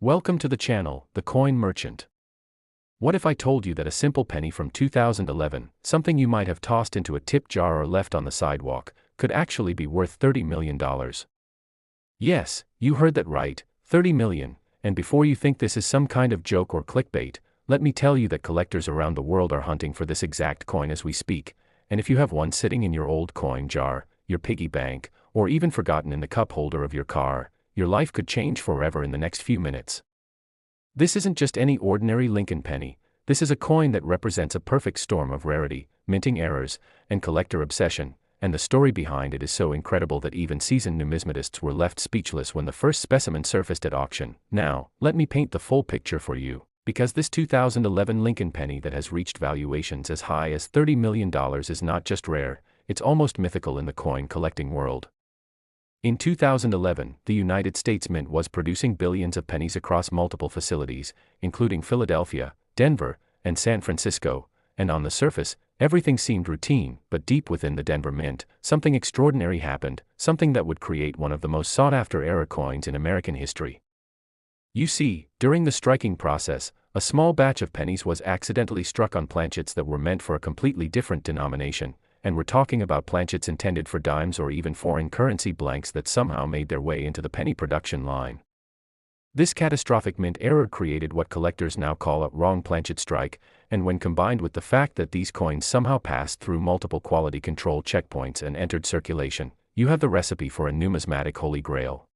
Welcome to the channel, The Coin Merchant. What if I told you that a simple penny from 2011, something you might have tossed into a tip jar or left on the sidewalk, could actually be worth $30 million? Yes, you heard that right, 30 million, and before you think this is some kind of joke or clickbait, let me tell you that collectors around the world are hunting for this exact coin as we speak, and if you have one sitting in your old coin jar, your piggy bank, or even forgotten in the cup holder of your car, your life could change forever in the next few minutes. This isn't just any ordinary Lincoln penny, this is a coin that represents a perfect storm of rarity, minting errors, and collector obsession, and the story behind it is so incredible that even seasoned numismatists were left speechless when the first specimen surfaced at auction. Now, let me paint the full picture for you, because this 2011 Lincoln penny that has reached valuations as high as $30 million is not just rare, it's almost mythical in the coin collecting world. In 2011, the United States Mint was producing billions of pennies across multiple facilities, including Philadelphia, Denver, and San Francisco, and on the surface, everything seemed routine, but deep within the Denver Mint, something extraordinary happened, something that would create one of the most sought-after era coins in American history. You see, during the striking process, a small batch of pennies was accidentally struck on planchets that were meant for a completely different denomination, and we're talking about planchets intended for dimes or even foreign currency blanks that somehow made their way into the penny production line. This catastrophic mint error created what collectors now call a wrong planchet strike, and when combined with the fact that these coins somehow passed through multiple quality control checkpoints and entered circulation, you have the recipe for a numismatic holy grail.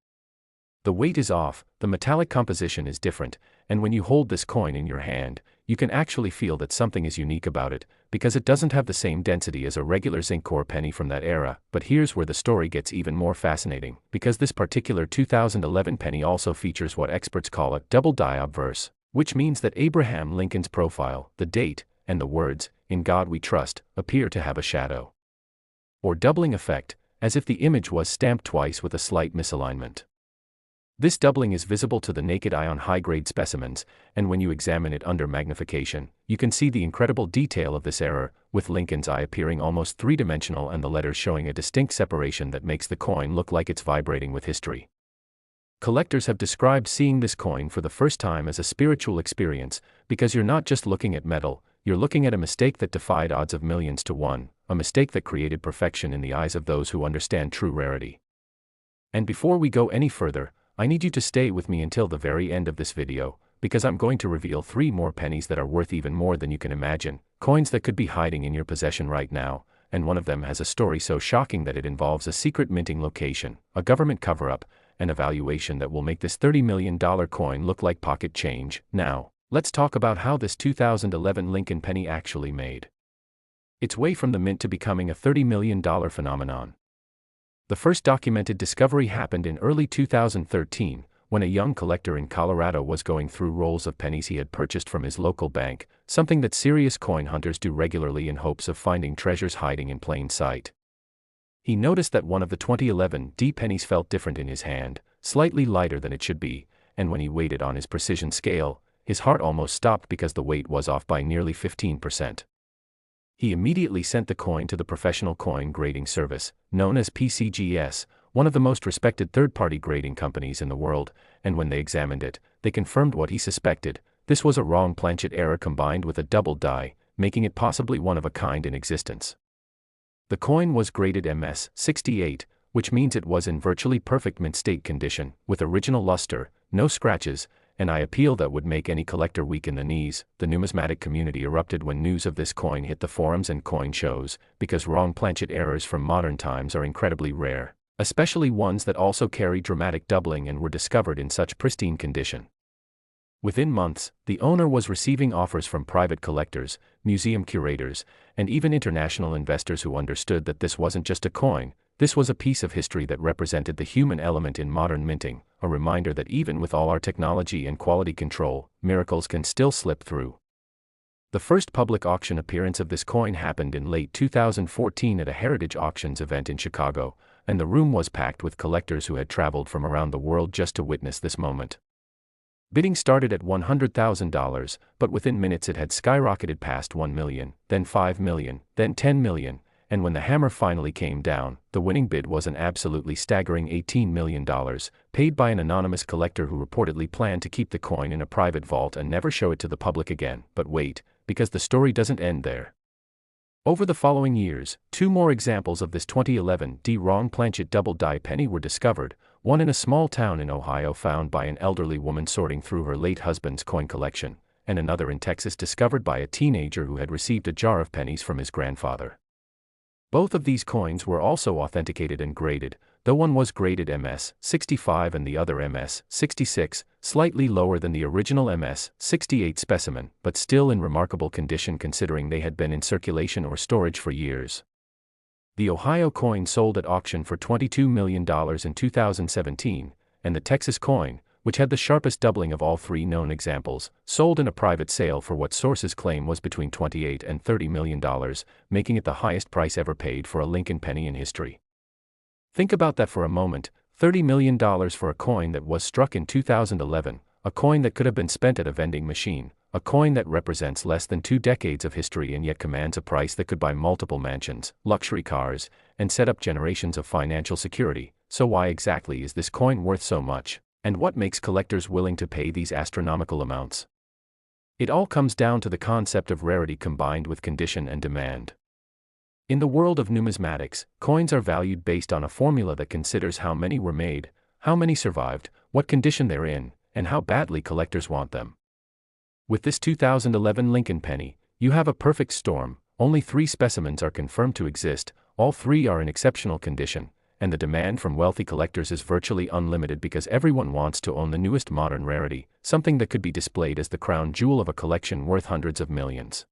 The weight is off, the metallic composition is different, and when you hold this coin in your hand, you can actually feel that something is unique about it, because it doesn't have the same density as a regular zinc core penny from that era. But here's where the story gets even more fascinating, because this particular 2011 penny also features what experts call a double die obverse, which means that Abraham Lincoln's profile, the date, and the words, "In God We Trust," appear to have a shadow or doubling effect, as if the image was stamped twice with a slight misalignment. This doubling is visible to the naked eye on high-grade specimens, and when you examine it under magnification, you can see the incredible detail of this error, with Lincoln's eye appearing almost three-dimensional and the letters showing a distinct separation that makes the coin look like it's vibrating with history. Collectors have described seeing this coin for the first time as a spiritual experience, because you're not just looking at metal, you're looking at a mistake that defied odds of millions to one, a mistake that created perfection in the eyes of those who understand true rarity. And before we go any further, I need you to stay with me until the very end of this video, because I'm going to reveal 3 more pennies that are worth even more than you can imagine, coins that could be hiding in your possession right now, and one of them has a story so shocking that it involves a secret minting location, a government cover-up, and a valuation that will make this $30 million coin look like pocket change. Now, let's talk about how this 2011 Lincoln penny actually made its way from the mint to becoming a $30 million phenomenon. The first documented discovery happened in early 2013, when a young collector in Colorado was going through rolls of pennies he had purchased from his local bank, something that serious coin hunters do regularly in hopes of finding treasures hiding in plain sight. He noticed that one of the 2011 D pennies felt different in his hand, slightly lighter than it should be, and when he weighed it on his precision scale, his heart almost stopped because the weight was off by nearly 15%. He immediately sent the coin to the professional coin grading service, known as PCGS, one of the most respected third-party grading companies in the world, and when they examined it, they confirmed what he suspected. This was a wrong planchet error combined with a double die, making it possibly one of a kind in existence. The coin was graded MS 68, which means it was in virtually perfect mint state condition, with original luster, no scratches, an eye appeal that would make any collector weak in the knees. The numismatic community erupted when news of this coin hit the forums and coin shows, because wrong planchet errors from modern times are incredibly rare, especially ones that also carry dramatic doubling and were discovered in such pristine condition. Within months, the owner was receiving offers from private collectors, museum curators, and even international investors who understood that this wasn't just a coin, this was a piece of history that represented the human element in modern minting, a reminder that even with all our technology and quality control, miracles can still slip through. The first public auction appearance of this coin happened in late 2014 at a Heritage Auctions event in Chicago, and the room was packed with collectors who had traveled from around the world just to witness this moment. Bidding started at $100,000, but within minutes it had skyrocketed past $1 million, then $5 million, then $10 million, and when the hammer finally came down, the winning bid was an absolutely staggering $18 million, paid by an anonymous collector who reportedly planned to keep the coin in a private vault and never show it to the public again. But wait, because the story doesn't end there. Over the following years, 2 more examples of this 2011 wrong planchet double-die penny were discovered, one in a small town in Ohio found by an elderly woman sorting through her late husband's coin collection, and another in Texas discovered by a teenager who had received a jar of pennies from his grandfather. Both of these coins were also authenticated and graded, though one was graded MS-65 and the other MS-66, slightly lower than the original MS-68 specimen, but still in remarkable condition considering they had been in circulation or storage for years. The Ohio coin sold at auction for $22 million in 2017, and the Texas coin, which had the sharpest doubling of all 3 known examples, sold in a private sale for what sources claim was between $28 and $30 million, making it the highest price ever paid for a Lincoln penny in history. Think about that for a moment, $30 million for a coin that was struck in 2011, a coin that could have been spent at a vending machine, a coin that represents less than 2 decades of history and yet commands a price that could buy multiple mansions, luxury cars, and set up generations of financial security. So why exactly is this coin worth so much? And what makes collectors willing to pay these astronomical amounts? It all comes down to the concept of rarity combined with condition and demand. In the world of numismatics, coins are valued based on a formula that considers how many were made, how many survived, what condition they're in, and how badly collectors want them. With this 2011 Lincoln penny, you have a perfect storm. Only 3 specimens are confirmed to exist, all 3 are in exceptional condition, and the demand from wealthy collectors is virtually unlimited because everyone wants to own the newest modern rarity, something that could be displayed as the crown jewel of a collection worth hundreds of millions.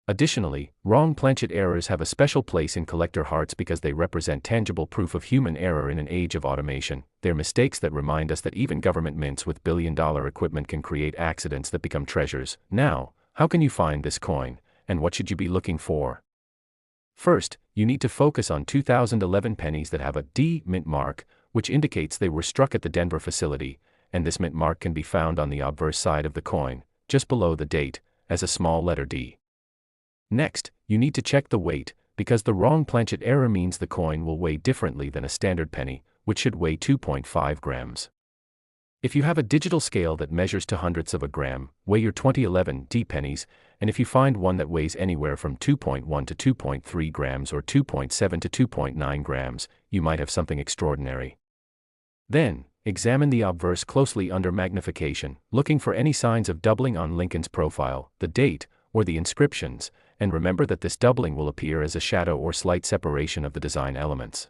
Additionally, wrong planchet errors have a special place in collector hearts because they represent tangible proof of human error in an age of automation. They're mistakes that remind us that even government mints with billion-dollar equipment can create accidents that become treasures. Now, how can you find this coin, and what should you be looking for? First, you need to focus on 2011 pennies that have a D mint mark, which indicates they were struck at the Denver facility, and this mint mark can be found on the obverse side of the coin, just below the date, as a small letter D. Next, you need to check the weight, because the wrong planchet error means the coin will weigh differently than a standard penny, which should weigh 2.5 grams. If you have a digital scale that measures to hundredths of a gram, weigh your 2011 D pennies, and if you find one that weighs anywhere from 2.1 to 2.3 grams or 2.7 to 2.9 grams, you might have something extraordinary. Then, examine the obverse closely under magnification, looking for any signs of doubling on Lincoln's profile, the date, or the inscriptions, and remember that this doubling will appear as a shadow or slight separation of the design elements.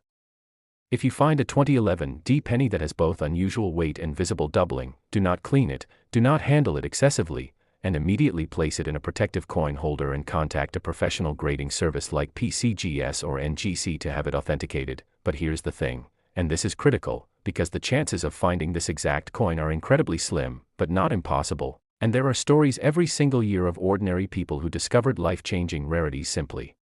If you find a 2011 D penny that has both unusual weight and visible doubling, do not clean it, do not handle it excessively, and immediately place it in a protective coin holder and contact a professional grading service like PCGS or NGC to have it authenticated. But here's the thing, and this is critical, because the chances of finding this exact coin are incredibly slim, but not impossible, and there are stories every single year of ordinary people who discovered life-changing rarities simply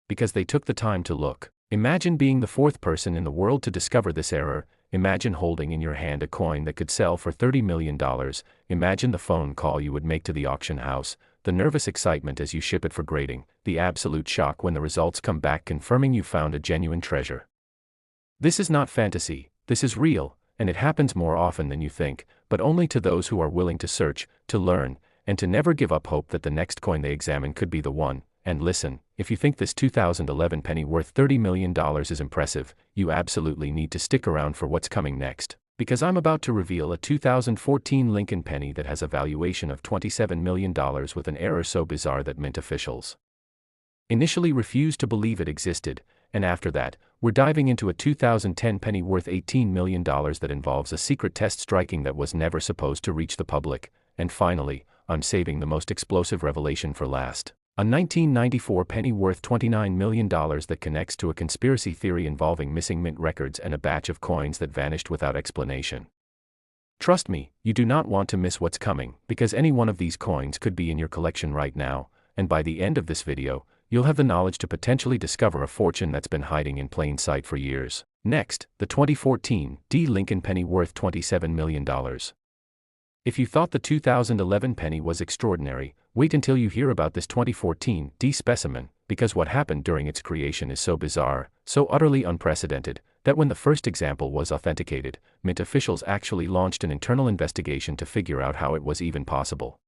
because they took the time to look. Imagine being the 4th person in the world to discover this error. Imagine holding in your hand a coin that could sell for $30 million. Imagine the phone call you would make to the auction house, the nervous excitement as you ship it for grading, the absolute shock when the results come back confirming you found a genuine treasure. This is not fantasy, this is real, and it happens more often than you think, but only to those who are willing to search, to learn, and to never give up hope that the next coin they examine could be the one. And listen, if you think this 2011 penny worth $30 million is impressive, you absolutely need to stick around for what's coming next, because I'm about to reveal a 2014 Lincoln penny that has a valuation of $27 million with an error so bizarre that mint officials initially refused to believe it existed, and after that, we're diving into a 2010 penny worth $18 million that involves a secret test striking that was never supposed to reach the public, and finally, I'm saving the most explosive revelation for last. A 1994 penny worth $29 million that connects to a conspiracy theory involving missing mint records and a batch of coins that vanished without explanation. Trust me, you do not want to miss what's coming, because any one of these coins could be in your collection right now, and by the end of this video, you'll have the knowledge to potentially discover a fortune that's been hiding in plain sight for years. Next, the 2014 D Lincoln penny worth $27 million. If you thought the 2011 penny was extraordinary, wait until you hear about this 2014 D specimen, because what happened during its creation is so bizarre, so utterly unprecedented, that when the first example was authenticated, Mint officials actually launched an internal investigation to figure out how it was even possible.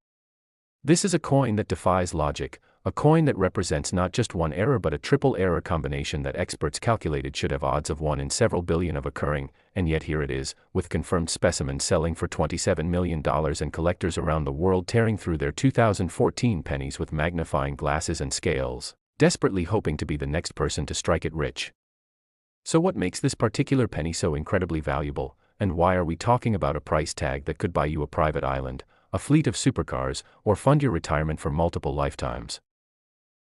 This is a coin that defies logic, a coin that represents not just one error but a triple error combination that experts calculated should have odds of 1 in several billion of occurring, and yet here it is, with confirmed specimens selling for $27 million and collectors around the world tearing through their 2014 pennies with magnifying glasses and scales, desperately hoping to be the next person to strike it rich. So what makes this particular penny so incredibly valuable, and why are we talking about a price tag that could buy you a private island, a fleet of supercars, or fund your retirement for multiple lifetimes?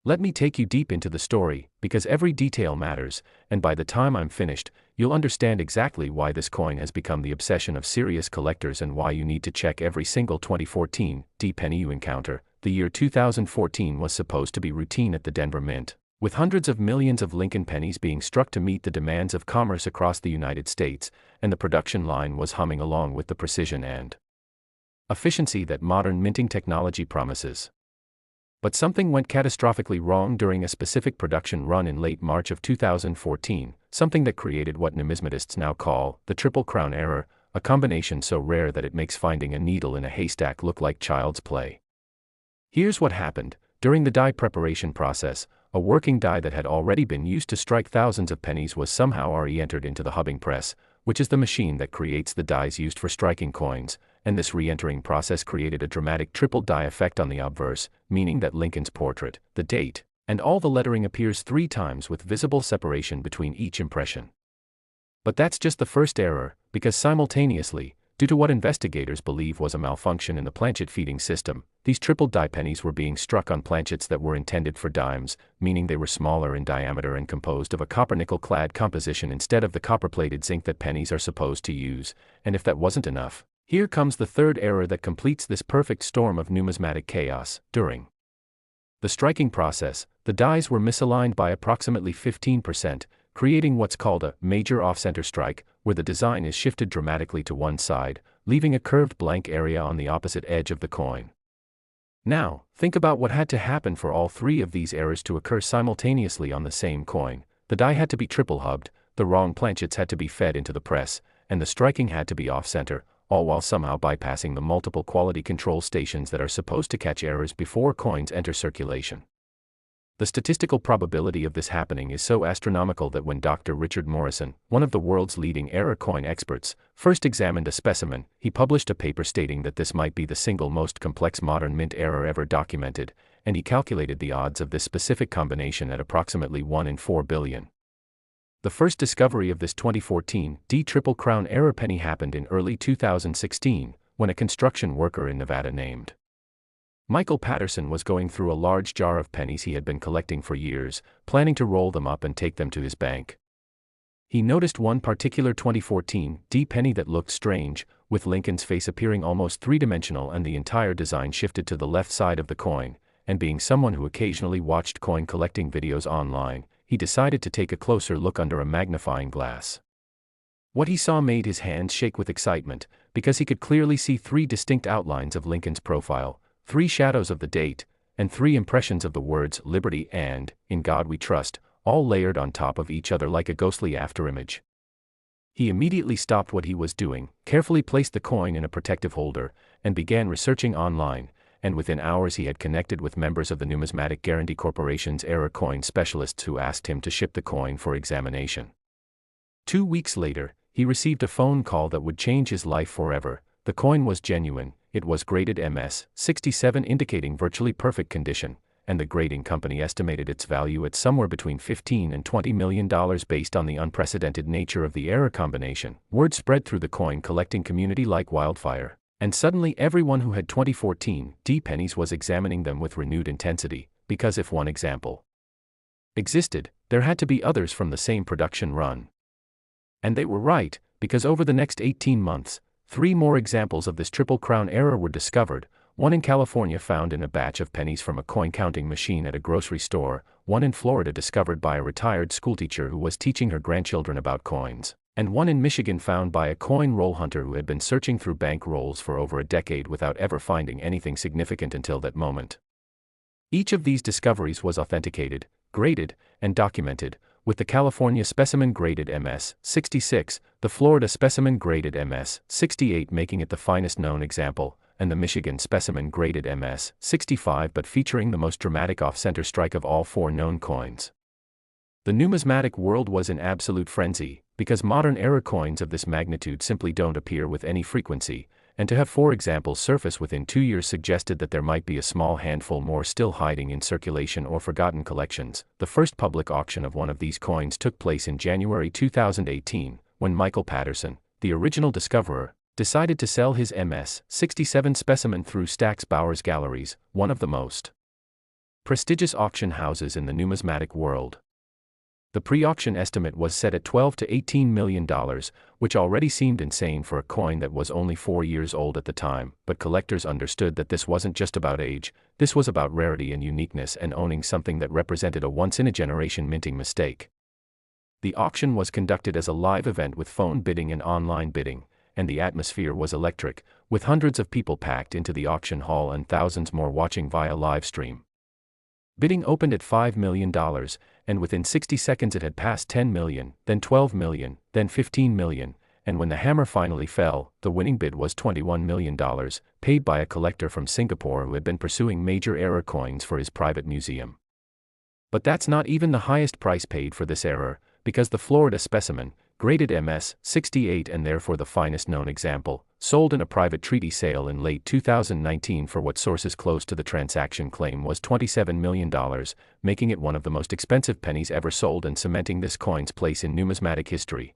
Let me take you deep into the story, because every detail matters, and by the time I'm finished, you'll understand exactly why this coin has become the obsession of serious collectors and why you need to check every single 2014 D penny you encounter. The year 2014 was supposed to be routine at the Denver Mint, with hundreds of millions of Lincoln pennies being struck to meet the demands of commerce across the United States, and the production line was humming along with the precision and efficiency that modern minting technology promises. But something went catastrophically wrong during a specific production run in late March of 2014, something that created what numismatists now call the Triple Crown error, a combination so rare that it makes finding a needle in a haystack look like child's play. Here's what happened. During the die preparation process, a working die that had already been used to strike thousands of pennies was somehow re-entered into the hubbing press, which is the machine that creates the dies used for striking coins, and this re-entering process created a dramatic triple die effect on the obverse, meaning that Lincoln's portrait, the date, and all the lettering appears 3 times with visible separation between each impression. But that's just the first error, because simultaneously, due to what investigators believe was a malfunction in the planchet feeding system, these triple die pennies were being struck on planchets that were intended for dimes, meaning they were smaller in diameter and composed of a copper-nickel-clad composition instead of the copper-plated zinc that pennies are supposed to use, and if that wasn't enough, here comes the third error that completes this perfect storm of numismatic chaos. During the striking process, the dies were misaligned by approximately 15%, creating what's called a major off-center strike, where the design is shifted dramatically to one side, leaving a curved blank area on the opposite edge of the coin. Now, think about what had to happen for all 3 of these errors to occur simultaneously on the same coin. The die had to be triple hubbed, the wrong planchets had to be fed into the press, and the striking had to be off-center, all while somehow bypassing the multiple quality control stations that are supposed to catch errors before coins enter circulation. The statistical probability of this happening is so astronomical that when Dr. Richard Morrison, one of the world's leading error coin experts, first examined a specimen, he published a paper stating that this might be the single most complex modern mint error ever documented, and he calculated the odds of this specific combination at approximately 1 in 4 billion. The first discovery of this 2014 D Triple Crown error penny happened in early 2016, when a construction worker in Nevada named Michael Patterson was going through a large jar of pennies he had been collecting for years, planning to roll them up and take them to his bank. He noticed one particular 2014 D penny that looked strange, with Lincoln's face appearing almost 3-dimensional and the entire design shifted to the left side of the coin, and being someone who occasionally watched coin collecting videos online, he decided to take a closer look under a magnifying glass. What he saw made his hands shake with excitement, because he could clearly see 3 distinct outlines of Lincoln's profile, 3 shadows of the date, and 3 impressions of the words Liberty and In God We Trust, all layered on top of each other like a ghostly afterimage. He immediately stopped what he was doing, carefully placed the coin in a protective holder, and began researching online, and within hours he had connected with members of the Numismatic Guarantee Corporation's error coin specialists who asked him to ship the coin for examination. 2 weeks later, he received a phone call that would change his life forever. The coin was genuine, it was graded MS-67 indicating virtually perfect condition, and the grading company estimated its value at somewhere between $15 and $20 million based on the unprecedented nature of the error combination. Word spread through the coin collecting community like wildfire, and suddenly everyone who had 2014 D pennies was examining them with renewed intensity, because if one example existed, there had to be others from the same production run. And they were right, because over the next 18 months, 3 more examples of this Triple Crown error were discovered, one in California found in a batch of pennies from a coin-counting machine at a grocery store, one in Florida discovered by a retired schoolteacher who was teaching her grandchildren about coins, and one in Michigan found by a coin roll hunter who had been searching through bank rolls for over a decade without ever finding anything significant until that moment. Each of these discoveries was authenticated, graded, and documented, with the California specimen graded MS-66, the Florida specimen graded MS-68 making it the finest known example, and the Michigan specimen graded MS-65 but featuring the most dramatic off-center strike of all four known coins. The numismatic world was in absolute frenzy, because modern era coins of this magnitude simply don't appear with any frequency, and to have four examples surface within 2 years suggested that there might be a small handful more still hiding in circulation or forgotten collections. The first public auction of one of these coins took place in January 2018, when Michael Patterson, the original discoverer, decided to sell his MS-67 specimen through Stack's Bowers Galleries, one of the most prestigious auction houses in the numismatic world. The pre-auction estimate was set at $12 to $18 million, which already seemed insane for a coin that was only 4 years old at the time, but collectors understood that this wasn't just about age, this was about rarity and uniqueness and owning something that represented a once-in-a-generation minting mistake. The auction was conducted as a live event with phone bidding and online bidding, and the atmosphere was electric, with hundreds of people packed into the auction hall and thousands more watching via live stream. Bidding opened at $5 million, and within 60 seconds it had passed $10 million, then $12 million, then $15 million, and when the hammer finally fell, the winning bid was $21 million, paid by a collector from Singapore who had been pursuing major error coins for his private museum. But that's not even the highest price paid for this error, because the Florida specimen, graded MS-68 and therefore the finest known example, sold in a private treaty sale in late 2019 for what sources close to the transaction claim was $27 million, making it one of the most expensive pennies ever sold and cementing this coin's place in numismatic history.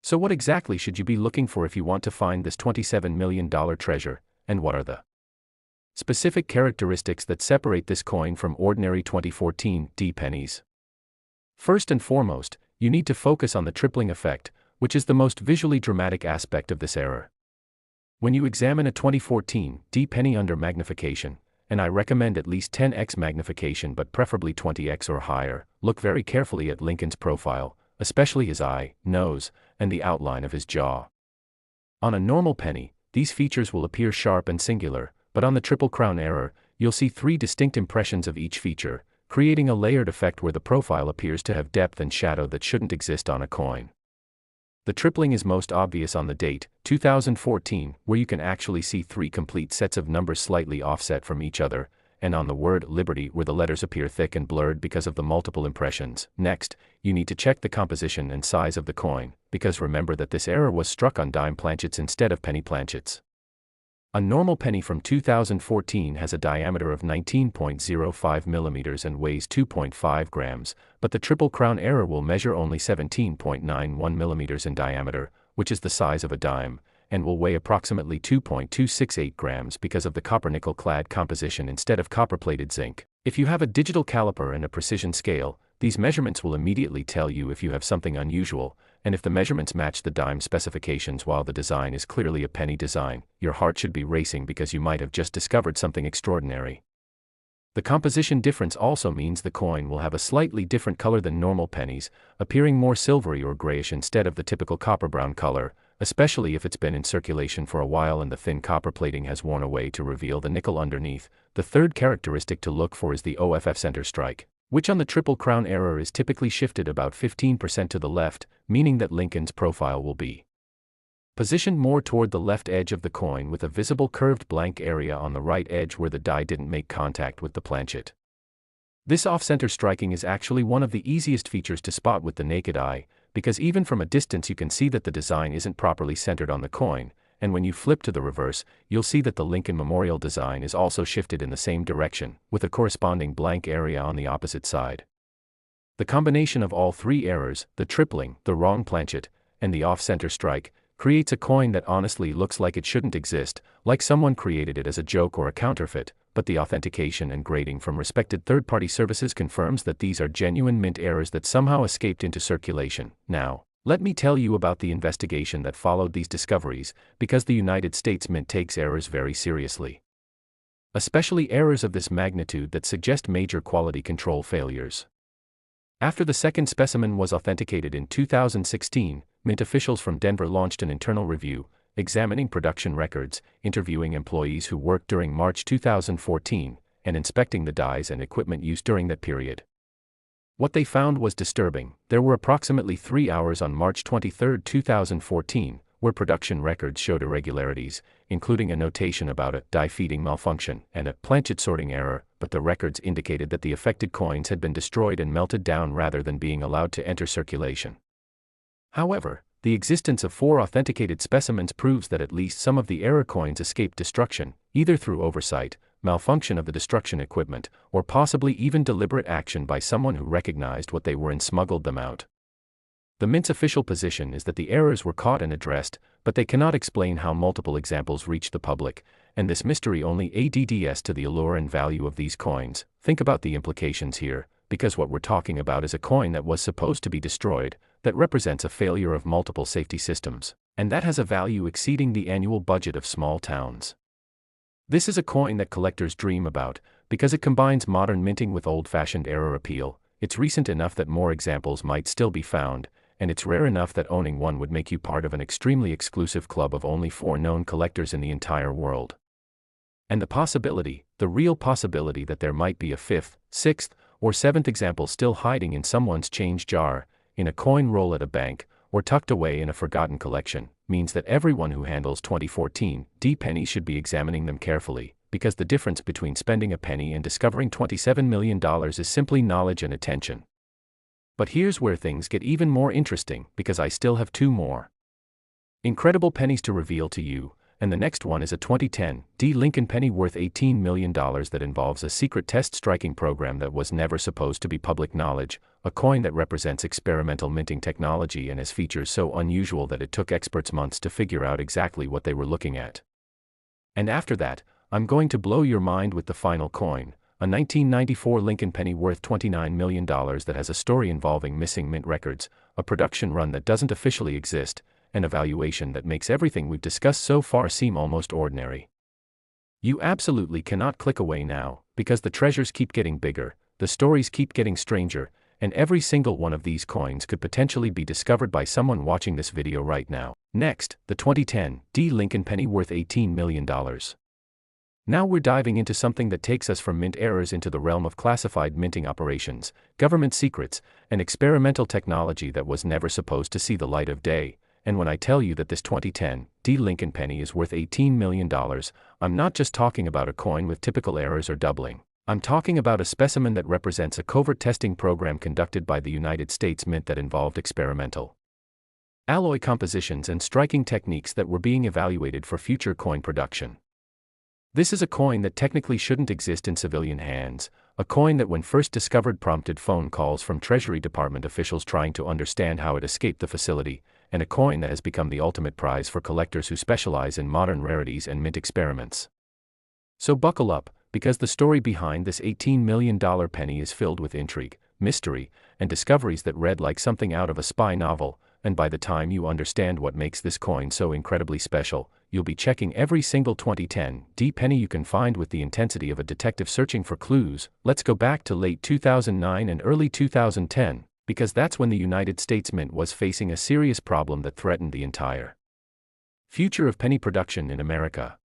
So what exactly should you be looking for if you want to find this $27 million treasure, and what are the specific characteristics that separate this coin from ordinary 2014 D pennies? First and foremost, you need to focus on the tripling effect, which is the most visually dramatic aspect of this error. When you examine a 2014 D penny under magnification, and I recommend at least 10x magnification but preferably 20x or higher, look very carefully at Lincoln's profile, especially his eye, nose, and the outline of his jaw. On a normal penny, these features will appear sharp and singular, but on the Triple Crown error, you'll see three distinct impressions of each feature, creating a layered effect where the profile appears to have depth and shadow that shouldn't exist on a coin. The tripling is most obvious on the date, 2014, where you can actually see three complete sets of numbers slightly offset from each other, and on the word Liberty where the letters appear thick and blurred because of the multiple impressions. Next, you need to check the composition and size of the coin, because remember that this error was struck on dime planchets instead of penny planchets. A normal penny from 2014 has a diameter of 19.05 millimeters and weighs 2.5 grams, but the Triple Crown error will measure only 17.91 millimeters in diameter, which is the size of a dime, and will weigh approximately 2.268 grams because of the copper-nickel clad composition instead of copper-plated zinc. If you have a digital caliper and a precision scale, these measurements will immediately tell you if you have something unusual, and if the measurements match the dime specifications while the design is clearly a penny design, your heart should be racing because you might have just discovered something extraordinary. The composition difference also means the coin will have a slightly different color than normal pennies, appearing more silvery or grayish instead of the typical copper-brown color, especially if it's been in circulation for a while and the thin copper plating has worn away to reveal the nickel underneath. The third characteristic to look for is the OFF center strike, which on the Triple Crown error is typically shifted about 15% to the left, meaning that Lincoln's profile will be positioned more toward the left edge of the coin with a visible curved blank area on the right edge where the die didn't make contact with the planchet. This off-center striking is actually one of the easiest features to spot with the naked eye, because even from a distance you can see that the design isn't properly centered on the coin, and when you flip to the reverse, you'll see that the Lincoln Memorial design is also shifted in the same direction, with a corresponding blank area on the opposite side. The combination of all three errors, the tripling, the wrong planchet, and the off-center strike, creates a coin that honestly looks like it shouldn't exist, like someone created it as a joke or a counterfeit, but the authentication and grading from respected third-party services confirms that these are genuine mint errors that somehow escaped into circulation. Now, let me tell you about the investigation that followed these discoveries, because the United States Mint takes errors very seriously. Especially errors of this magnitude that suggest major quality control failures. After the second specimen was authenticated in 2016, Mint officials from Denver launched an internal review, examining production records, interviewing employees who worked during March 2014, and inspecting the dies and equipment used during that period. What they found was disturbing. There were approximately 3 hours on March 23, 2014, where production records showed irregularities, including a notation about a die feeding malfunction and a planchet sorting error, but the records indicated that the affected coins had been destroyed and melted down rather than being allowed to enter circulation. However, the existence of 4 authenticated specimens proves that at least some of the error coins escaped destruction, either through oversight, malfunction of the destruction equipment, or possibly even deliberate action by someone who recognized what they were and smuggled them out. The Mint's official position is that the errors were caught and addressed, but they cannot explain how multiple examples reached the public, and this mystery only adds to the allure and value of these coins. Think about the implications here, because what we're talking about is a coin that was supposed to be destroyed, that represents a failure of multiple safety systems, and that has a value exceeding the annual budget of small towns. This is a coin that collectors dream about, because it combines modern minting with old-fashioned error appeal. It's recent enough that more examples might still be found, and it's rare enough that owning one would make you part of an extremely exclusive club of only 4 known collectors in the entire world. And the real possibility that there might be a 5th, 6th, or 7th example still hiding in someone's change jar, in a coin roll at a bank, or tucked away in a forgotten collection, means that everyone who handles 2014 pennies should be examining them carefully, because the difference between spending a penny and discovering $27 million is simply knowledge and attention. But here's where things get even more interesting, because I still have 2 more incredible pennies to reveal to you, and the next one is a 2010 Lincoln penny worth $18 million that involves a secret test striking program that was never supposed to be public knowledge, a coin that represents experimental minting technology and has features so unusual that it took experts months to figure out exactly what they were looking at. And after that, I'm going to blow your mind with the final coin, a 1994 Lincoln penny worth $29 million that has a story involving missing mint records, a production run that doesn't officially exist, and a valuation that makes everything we've discussed so far seem almost ordinary. You absolutely cannot click away now, because the treasures keep getting bigger, the stories keep getting stranger, and every single one of these coins could potentially be discovered by someone watching this video right now. Next, the 2010 Lincoln penny worth $18 million. Now we're diving into something that takes us from mint errors into the realm of classified minting operations, government secrets, and experimental technology that was never supposed to see the light of day. And when I tell you that this 2010 Lincoln penny is worth $18 million, I'm not just talking about a coin with typical errors or doubling. I'm talking about a specimen that represents a covert testing program conducted by the United States Mint that involved experimental alloy compositions and striking techniques that were being evaluated for future coin production. This is a coin that technically shouldn't exist in civilian hands, a coin that when first discovered prompted phone calls from Treasury Department officials trying to understand how it escaped the facility, and a coin that has become the ultimate prize for collectors who specialize in modern rarities and mint experiments. So buckle up, because the story behind this $18 million penny is filled with intrigue, mystery, and discoveries that read like something out of a spy novel, and by the time you understand what makes this coin so incredibly special, you'll be checking every single 2010 penny you can find with the intensity of a detective searching for clues. Let's go back to late 2009 and early 2010, because that's when the United States Mint was facing a serious problem that threatened the entire future of penny production in America.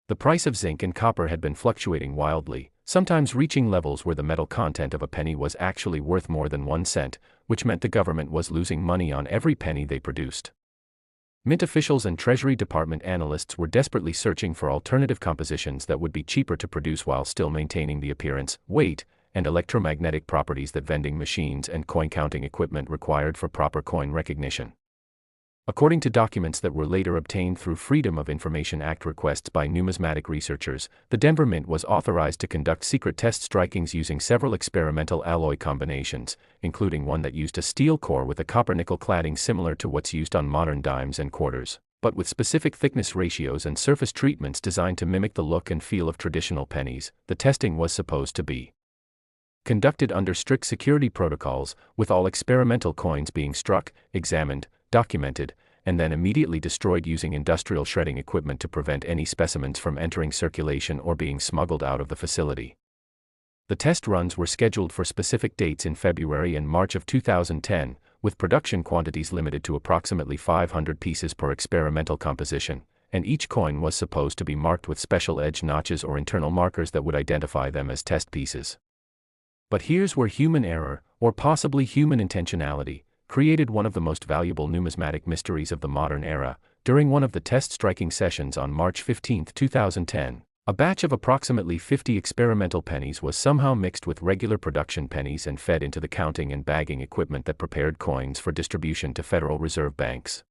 The price of zinc and copper had been fluctuating wildly, sometimes reaching levels where the metal content of a penny was actually worth more than 1 cent, which meant the government was losing money on every penny they produced. Mint officials and Treasury Department analysts were desperately searching for alternative compositions that would be cheaper to produce while still maintaining the appearance, weight, and electromagnetic properties that vending machines and coin-counting equipment required for proper coin recognition. According to documents that were later obtained through Freedom of Information Act requests by numismatic researchers, the Denver Mint was authorized to conduct secret test strikings using several experimental alloy combinations, including one that used a steel core with a copper-nickel cladding similar to what's used on modern dimes and quarters, but with specific thickness ratios and surface treatments designed to mimic the look and feel of traditional pennies. The testing was supposed to be conducted under strict security protocols, with all experimental coins being struck, examined, documented, and then immediately destroyed using industrial shredding equipment to prevent any specimens from entering circulation or being smuggled out of the facility. The test runs were scheduled for specific dates in February and March of 2010, with production quantities limited to approximately 500 pieces per experimental composition, and each coin was supposed to be marked with special edge notches or internal markers that would identify them as test pieces. But here's where human error, or possibly human intentionality, created one of the most valuable numismatic mysteries of the modern era. During one of the test striking sessions on March 15, 2010, a batch of approximately 50 experimental pennies was somehow mixed with regular production pennies and fed into the counting and bagging equipment that prepared coins for distribution to Federal Reserve banks.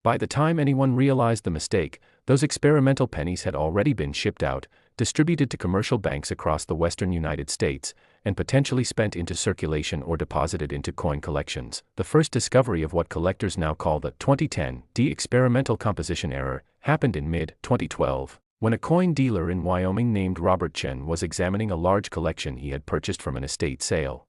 By the time anyone realized the mistake, those experimental pennies had already been shipped out, distributed to commercial banks across the western United States, and potentially spent into circulation or deposited into coin collections. The first discovery of what collectors now call the 2010 experimental composition error happened in mid-2012, when a coin dealer in Wyoming named Robert Chen was examining a large collection he had purchased from an estate sale.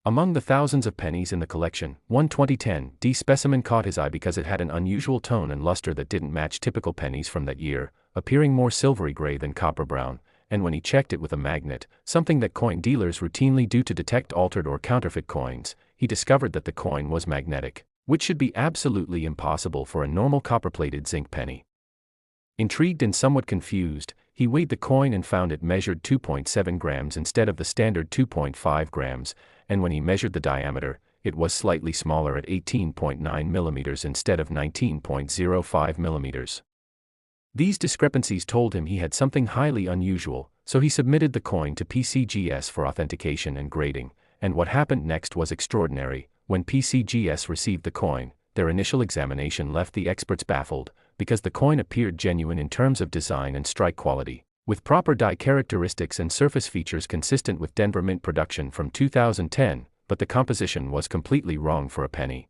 Among the thousands of pennies in the collection, one 2010 specimen caught his eye because it had an unusual tone and luster that didn't match typical pennies from that year, appearing more silvery gray than copper brown, and when he checked it with a magnet, something that coin dealers routinely do to detect altered or counterfeit coins, he discovered that the coin was magnetic, which should be absolutely impossible for a normal copper-plated zinc penny. Intrigued and somewhat confused, he weighed the coin and found it measured 2.7 grams instead of the standard 2.5 grams, and when he measured the diameter, it was slightly smaller at 18.9 millimeters instead of 19.05 millimeters. These discrepancies told him he had something highly unusual, so he submitted the coin to PCGS for authentication and grading, and what happened next was extraordinary. When PCGS received the coin, their initial examination left the experts baffled, because the coin appeared genuine in terms of design and strike quality, with proper die characteristics and surface features consistent with Denver Mint production from 2010, but the composition was completely wrong for a penny.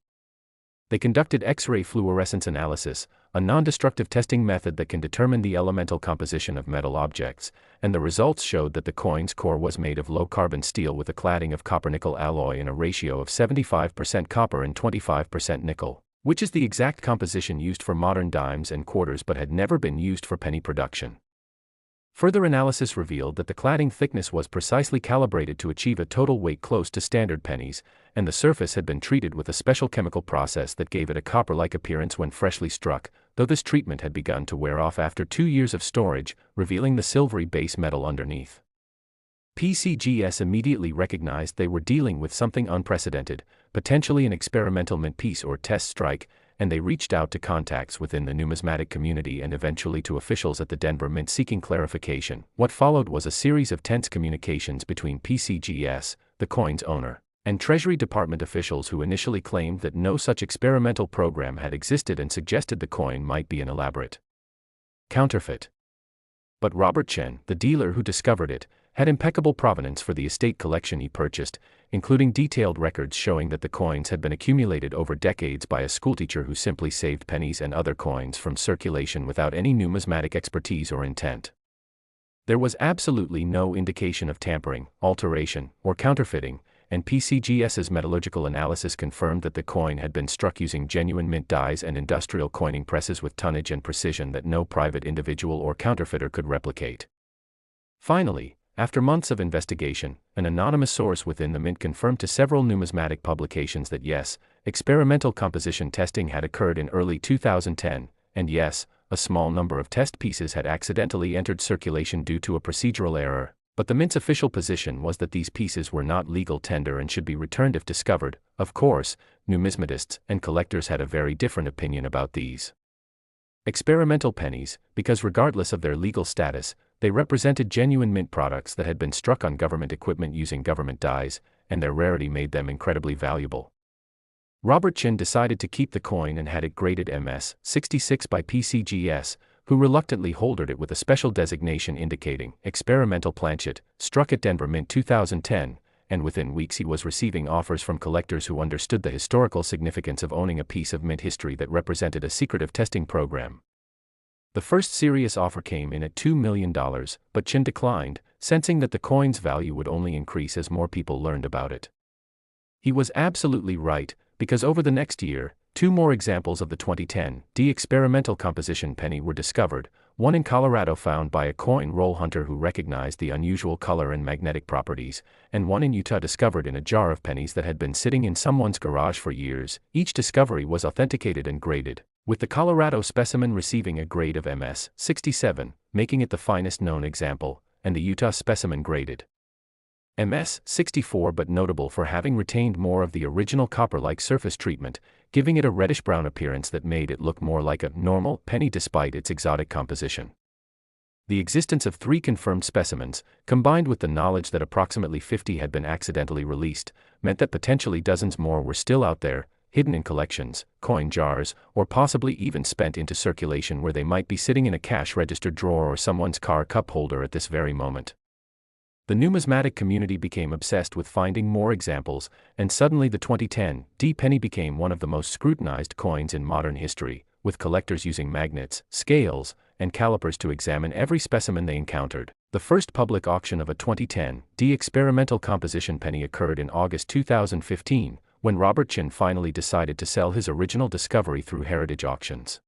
They conducted X-ray fluorescence analysis, a non-destructive testing method that can determine the elemental composition of metal objects, and the results showed that the coin's core was made of low-carbon steel with a cladding of copper-nickel alloy in a ratio of 75% copper and 25% nickel, which is the exact composition used for modern dimes and quarters but had never been used for penny production. Further analysis revealed that the cladding thickness was precisely calibrated to achieve a total weight close to standard pennies, and the surface had been treated with a special chemical process that gave it a copper-like appearance when freshly struck, though this treatment had begun to wear off after 2 years of storage, revealing the silvery base metal underneath. PCGS immediately recognized they were dealing with something unprecedented, potentially an experimental mint piece or test strike, and they reached out to contacts within the numismatic community and eventually to officials at the Denver Mint seeking clarification. What followed was a series of tense communications between PCGS, the coin's owner, and Treasury Department officials who initially claimed that no such experimental program had existed and suggested the coin might be an elaborate counterfeit. But Robert Chen, the dealer who discovered it, had impeccable provenance for the estate collection he purchased, including detailed records showing that the coins had been accumulated over decades by a schoolteacher who simply saved pennies and other coins from circulation without any numismatic expertise or intent. There was absolutely no indication of tampering, alteration, or counterfeiting, and PCGS's metallurgical analysis confirmed that the coin had been struck using genuine mint dies and industrial coining presses with tonnage and precision that no private individual or counterfeiter could replicate. Finally, after months of investigation, an anonymous source within the Mint confirmed to several numismatic publications that yes, experimental composition testing had occurred in early 2010, and yes, a small number of test pieces had accidentally entered circulation due to a procedural error, but the Mint's official position was that these pieces were not legal tender and should be returned if discovered. Of course, numismatists and collectors had a very different opinion about these experimental pennies, because regardless of their legal status, they represented genuine mint products that had been struck on government equipment using government dies, and their rarity made them incredibly valuable. Robert Chen decided to keep the coin and had it graded MS-66 by PCGS, who reluctantly holdered it with a special designation indicating experimental planchet, struck at Denver Mint 2010, and within weeks he was receiving offers from collectors who understood the historical significance of owning a piece of mint history that represented a secretive testing program. The first serious offer came in at $2 million, but Chen declined, sensing that the coin's value would only increase as more people learned about it. He was absolutely right, because over the next year, 2 more examples of the 2010 experimental composition penny were discovered, one in Colorado found by a coin roll hunter who recognized the unusual color and magnetic properties, and one in Utah discovered in a jar of pennies that had been sitting in someone's garage for years. Each discovery was authenticated and graded, with the Colorado specimen receiving a grade of MS-67, making it the finest known example, and the Utah specimen graded MS-64, but notable for having retained more of the original copper-like surface treatment, giving it a reddish-brown appearance that made it look more like a normal penny despite its exotic composition. The existence of 3 confirmed specimens, combined with the knowledge that approximately 50 had been accidentally released, meant that potentially dozens more were still out there, hidden in collections, coin jars, or possibly even spent into circulation where they might be sitting in a cash register drawer or someone's car cup holder at this very moment. The numismatic community became obsessed with finding more examples, and suddenly the 2010 D penny became one of the most scrutinized coins in modern history, with collectors using magnets, scales, and calipers to examine every specimen they encountered. The first public auction of a 2010 D experimental composition penny occurred in August 2015, when Robert Chin finally decided to sell his original discovery through heritage auctions.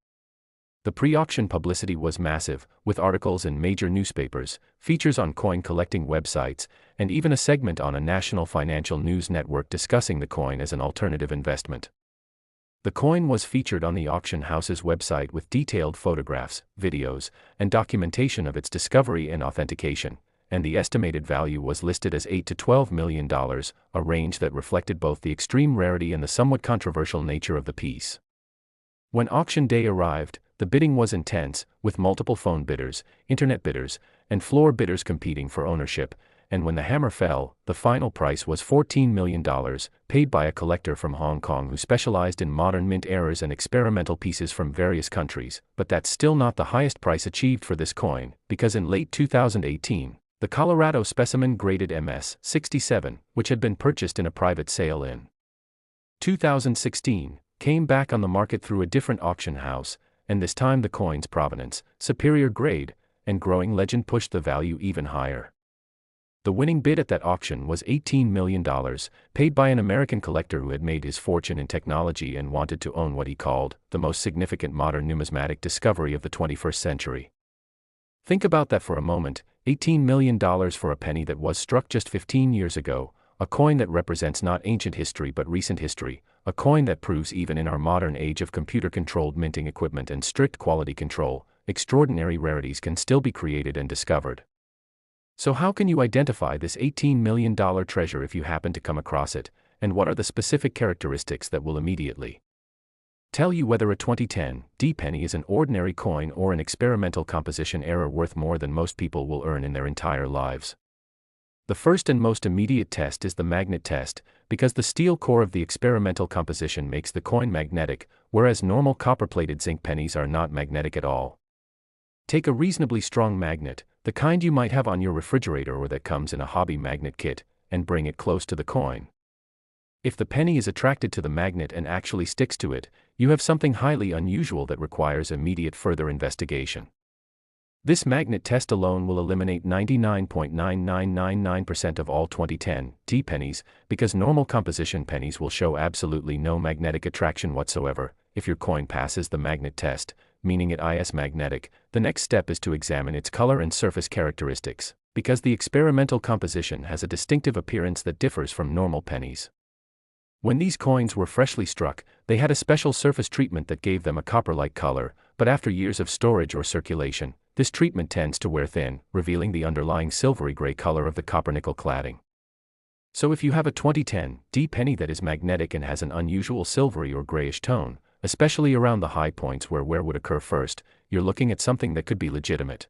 The pre-auction publicity was massive, with articles in major newspapers, features on coin collecting websites, and even a segment on a national financial news network discussing the coin as an alternative investment. The coin was featured on the auction house's website with detailed photographs, videos, and documentation of its discovery and authentication, and the estimated value was listed as $8 to $12 million, a range that reflected both the extreme rarity and the somewhat controversial nature of the piece. When auction day arrived, the bidding was intense, with multiple phone bidders, internet bidders, and floor bidders competing for ownership, and when the hammer fell, the final price was $14 million, paid by a collector from Hong Kong who specialized in modern mint errors and experimental pieces from various countries. But that's still not the highest price achieved for this coin, because in late 2018, the Colorado specimen graded MS-67, which had been purchased in a private sale in 2016, came back on the market through a different auction house, and this time the coin's provenance, superior grade, and growing legend pushed the value even higher. The winning bid at that auction was $18 million, paid by an American collector who had made his fortune in technology and wanted to own what he called the most significant modern numismatic discovery of the 21st century. Think about that for a moment, $18 million for a penny that was struck just 15 years ago, a coin that represents not ancient history but recent history, a coin that proves even in our modern age of computer-controlled minting equipment and strict quality control, extraordinary rarities can still be created and discovered. So how can you identify this $18 million treasure if you happen to come across it, and what are the specific characteristics that will immediately tell you whether a 2010 D penny is an ordinary coin or an experimental composition error worth more than most people will earn in their entire lives? The first and most immediate test is the magnet test, because the steel core of the experimental composition makes the coin magnetic, whereas normal copper-plated zinc pennies are not magnetic at all. Take a reasonably strong magnet, the kind you might have on your refrigerator or that comes in a hobby magnet kit, and bring it close to the coin. If the penny is attracted to the magnet and actually sticks to it, you have something highly unusual that requires immediate further investigation. This magnet test alone will eliminate 99.9999% of all 2010 D pennies, because normal composition pennies will show absolutely no magnetic attraction whatsoever. If your coin passes the magnet test, meaning it is magnetic, the next step is to examine its color and surface characteristics, because the experimental composition has a distinctive appearance that differs from normal pennies. When these coins were freshly struck, they had a special surface treatment that gave them a copper-like color, but after years of storage or circulation, this treatment tends to wear thin, revealing the underlying silvery gray color of the copper-nickel cladding. So if you have a 2010 D penny that is magnetic and has an unusual silvery or grayish tone, especially around the high points where wear would occur first, you're looking at something that could be legitimate.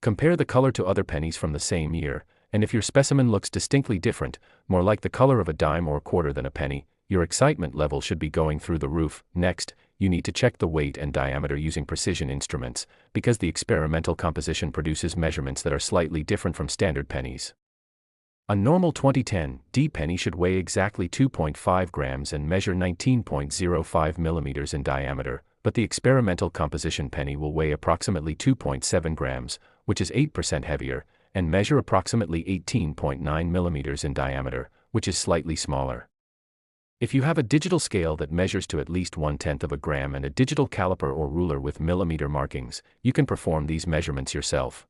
Compare the color to other pennies from the same year, and if your specimen looks distinctly different, more like the color of a dime or a quarter than a penny, your excitement level should be going through the roof. Next, you need to check the weight and diameter using precision instruments, because the experimental composition produces measurements that are slightly different from standard pennies. A normal 2010 D penny should weigh exactly 2.5 grams and measure 19.05 millimeters in diameter, but the experimental composition penny will weigh approximately 2.7 grams, which is 8% heavier, and measure approximately 18.9 millimeters in diameter, which is slightly smaller. If you have a digital scale that measures to at least 1/10 of a gram and a digital caliper or ruler with millimeter markings, you can perform these measurements yourself.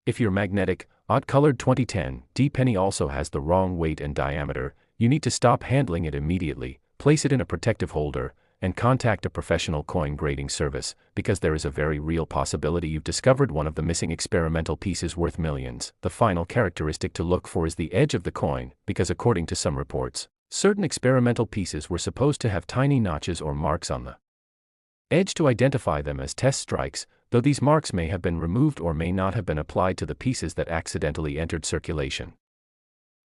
If your magnetic, odd-colored 2010 D penny also has the wrong weight and diameter, you need to stop handling it immediately, place it in a protective holder, and contact a professional coin grading service, because there is a very real possibility you've discovered one of the missing experimental pieces worth millions. The final characteristic to look for is the edge of the coin, because according to some reports, certain experimental pieces were supposed to have tiny notches or marks on the edge to identify them as test strikes, though these marks may have been removed or may not have been applied to the pieces that accidentally entered circulation.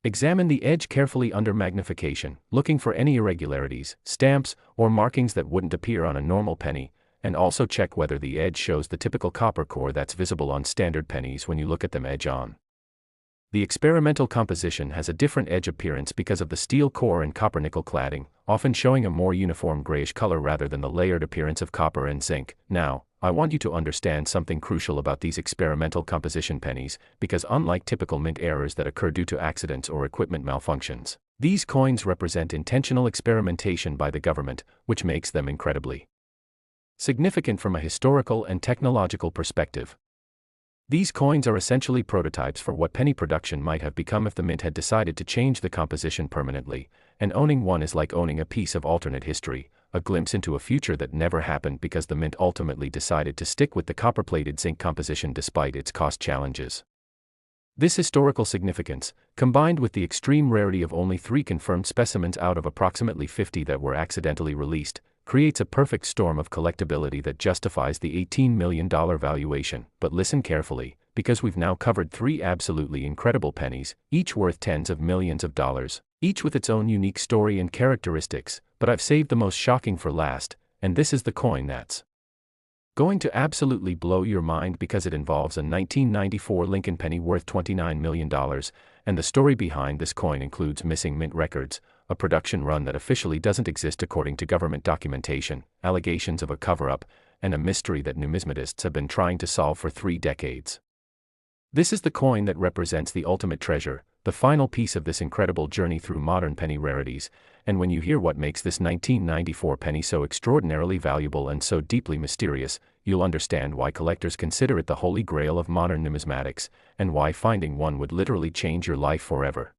Examine the edge carefully under magnification, looking for any irregularities, stamps, or markings that wouldn't appear on a normal penny, and also check whether the edge shows the typical copper core that's visible on standard pennies when you look at them edge on. The experimental composition has a different edge appearance because of the steel core and copper-nickel cladding, often showing a more uniform grayish color rather than the layered appearance of copper and zinc. Now, I want you to understand something crucial about these experimental composition pennies, because unlike typical mint errors that occur due to accidents or equipment malfunctions, these coins represent intentional experimentation by the government, which makes them incredibly significant from a historical and technological perspective. These coins are essentially prototypes for what penny production might have become if the mint had decided to change the composition permanently, and owning one is like owning a piece of alternate history, a glimpse into a future that never happened because the mint ultimately decided to stick with the copper-plated zinc composition despite its cost challenges. This historical significance, combined with the extreme rarity of only 3 confirmed specimens out of approximately 50 that were accidentally released, creates a perfect storm of collectability that justifies the $18 million valuation. But listen carefully, because we've now covered 3 absolutely incredible pennies, each worth tens of millions of dollars, each with its own unique story and characteristics, but I've saved the most shocking for last, and this is the coin that's going to absolutely blow your mind because it involves a 1994 Lincoln penny worth $29 million, and the story behind this coin includes missing mint records, a production run that officially doesn't exist according to government documentation, allegations of a cover-up, and a mystery that numismatists have been trying to solve for 3 decades. This is the coin that represents the ultimate treasure, the final piece of this incredible journey through modern penny rarities, and when you hear what makes this 1994 penny so extraordinarily valuable and so deeply mysterious, you'll understand why collectors consider it the holy grail of modern numismatics, and why finding one would literally change your life forever.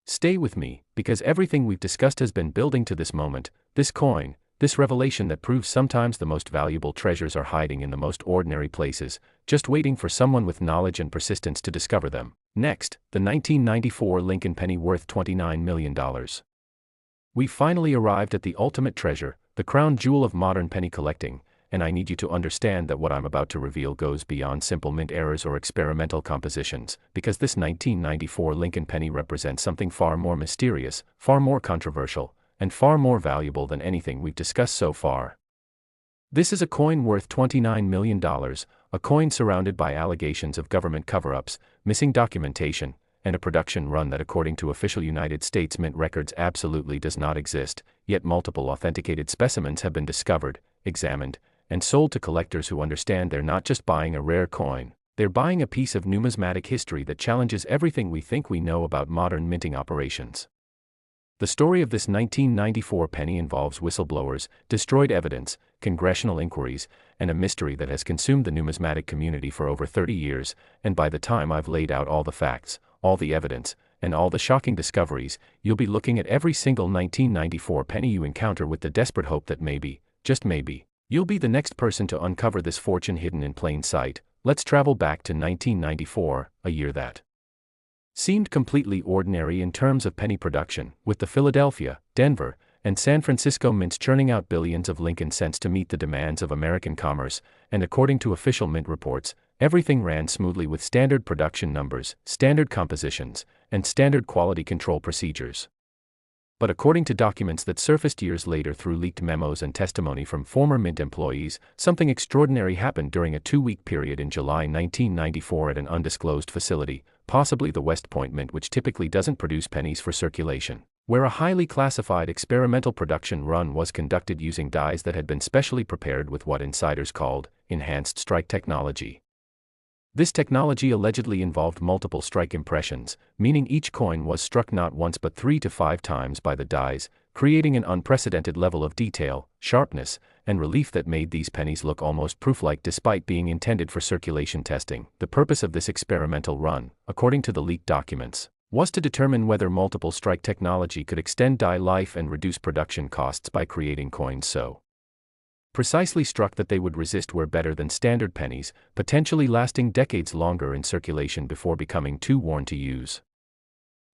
Stay with me, because everything we've discussed has been building to this moment, this coin, this revelation that proves sometimes the most valuable treasures are hiding in the most ordinary places, just waiting for someone with knowledge and persistence to discover them. Next, the 1994 Lincoln penny worth $29 million. We've finally arrived at the ultimate treasure, the crown jewel of modern penny collecting, and I need you to understand that what I'm about to reveal goes beyond simple mint errors or experimental compositions, because this 1994 Lincoln penny represents something far more mysterious, far more controversial, and far more valuable than anything we've discussed so far. This is a coin worth $29 million, a coin surrounded by allegations of government cover-ups, missing documentation, and a production run that according to official United States Mint records absolutely does not exist, yet multiple authenticated specimens have been discovered, examined, and sold to collectors who understand they're not just buying a rare coin, they're buying a piece of numismatic history that challenges everything we think we know about modern minting operations. The story of this 1994 penny involves whistleblowers, destroyed evidence, congressional inquiries, and a mystery that has consumed the numismatic community for over 30 years, and by the time I've laid out all the facts, all the evidence, and all the shocking discoveries, you'll be looking at every single 1994 penny you encounter with the desperate hope that maybe, just maybe, you'll be the next person to uncover this fortune hidden in plain sight. Let's travel back to 1994, a year that seemed completely ordinary in terms of penny production, with the Philadelphia, Denver, and San Francisco mints churning out billions of Lincoln cents to meet the demands of American commerce, and according to official mint reports, everything ran smoothly with standard production numbers, standard compositions, and standard quality control procedures. But according to documents that surfaced years later through leaked memos and testimony from former Mint employees, something extraordinary happened during a 2-week period in July 1994 at an undisclosed facility, possibly the West Point Mint, which typically doesn't produce pennies for circulation, where a highly classified experimental production run was conducted using dies that had been specially prepared with what insiders called enhanced strike technology. This technology allegedly involved multiple strike impressions, meaning each coin was struck not once but 3 to 5 times by the dies, creating an unprecedented level of detail, sharpness, and relief that made these pennies look almost proof-like despite being intended for circulation testing. The purpose of this experimental run, according to the leaked documents, was to determine whether multiple strike technology could extend die life and reduce production costs by creating coins so precisely struck that they would resist wear better than standard pennies, potentially lasting decades longer in circulation before becoming too worn to use.